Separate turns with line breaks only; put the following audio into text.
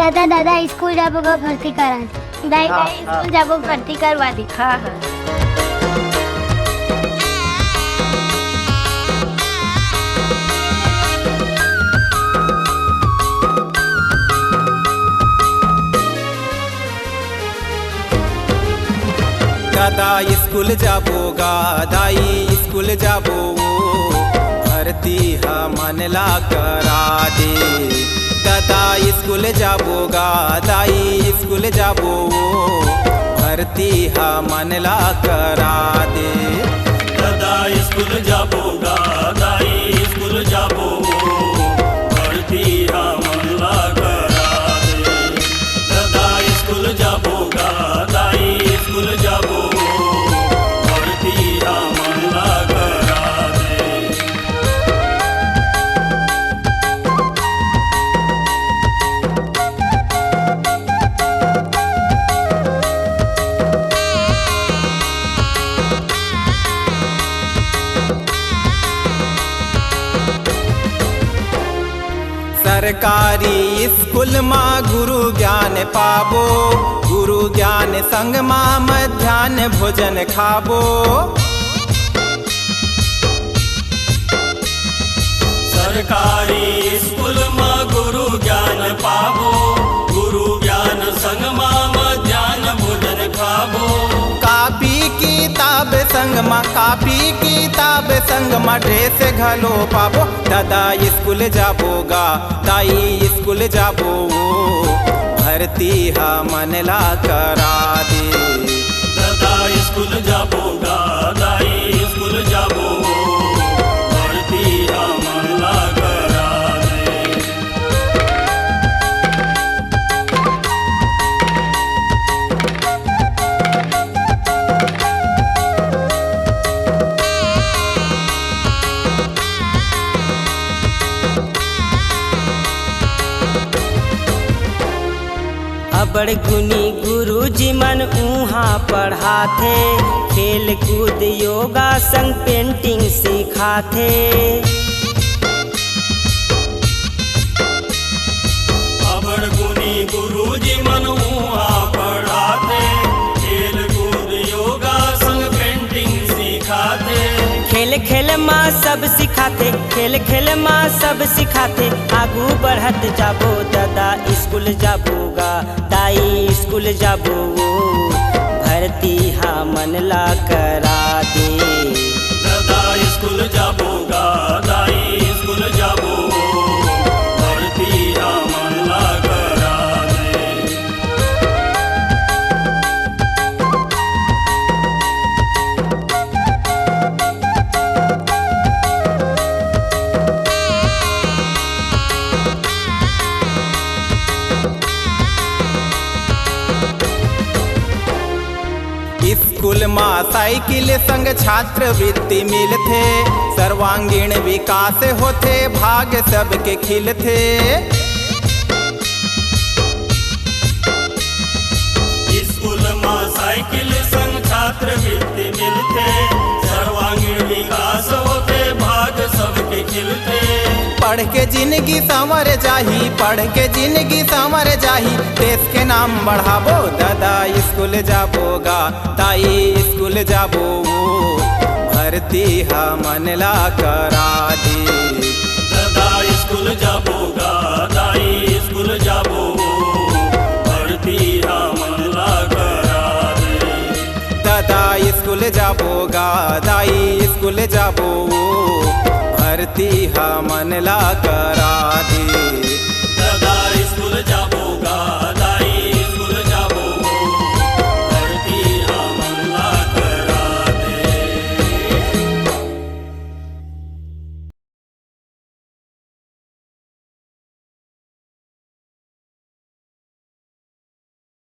दादा दादा स्कूल जाबो का भर्ती करा दे। दाई दाई स्कूल जाबो भर्ती करवा दी।
हाँ हाँ।
दादा स्कूल जाबोगा दाई स्कूल जाबो भर्ती मनला करा दे। दादा स्कूल जाबोगा दाई स्कूल जाबो भर्ती मनला करा दे।
दादा स्कूल जाबोगा दाई स्कूल जाबो भर्ती मनला करा दे। दादा स्कूल जाबोगा दाई स्कूल जाबो भर्ती मनला करा दे।
सरकारी स्कूल माँ गुरु ज्ञान पाबो, गुरु ज्ञान संग माँ मध्याह्न भोजन खाबो।
सरकारी स्कूल में गुरु ज्ञान पाबो, गुरु ज्ञान संग माँ मध्याह्न भोजन खाबो।
कापी किताब संग माँ कापी किताब संग माँ ड्रेस घलो पाबो। दादा स्कूल जाबोगा दाई स्कूल जाबो भर्ती मनला करा दे।
दादा स्कूल जाबोगा दाई स्कूल जाबो भर्ती मनला करा दे।
अबड़ गुनी गुरुजी मन उहाँ पढ़ाथे, खेल कूद योगा संग पेंटिंग सिखाथे।
अबड़ गुनी गुरुजी मन उहाँ पढ़ाते, खेल कूद योगा संग पेंटिंग सिखाते।
खेल खेल माँ सब सिखाते, खेल खेल माँ सब सिखाते। आगू बढ़त जाबो दादा स्कूल जाबोगा दाई स्कूल जाबो भर्ती मनला करा दे।
दादा स्कूल जाबोगा दाई स्कूल जाबो भर्ती मनला करा दे।
स्कूल माँ साइकिल संग छात्रवृत्ति मिलथे, सर्वांगीण विकास होथे भाग्य सबके खिलथे।
स्कूल में साइकिल संग छात्रवृत्ति मिलते, सर्वांगीण विकास होते भाग्य सबके खिलते।
पढ़ के जिंदगी संवर जाही, पढ़ के जिंदगी संवर जाही, देश के नाम बढ़ाबो। दादा स्कूल जाबोगा दाई स्कूल जाबो भर्ती मनला करा दे।
दादा स्कूल जाबोगा दाई स्कूल जाबो भर्ती मनला करा दे।
दादा स्कूल जाबोगा दाई स्कूल जाबो भर्ती मनला करा दे।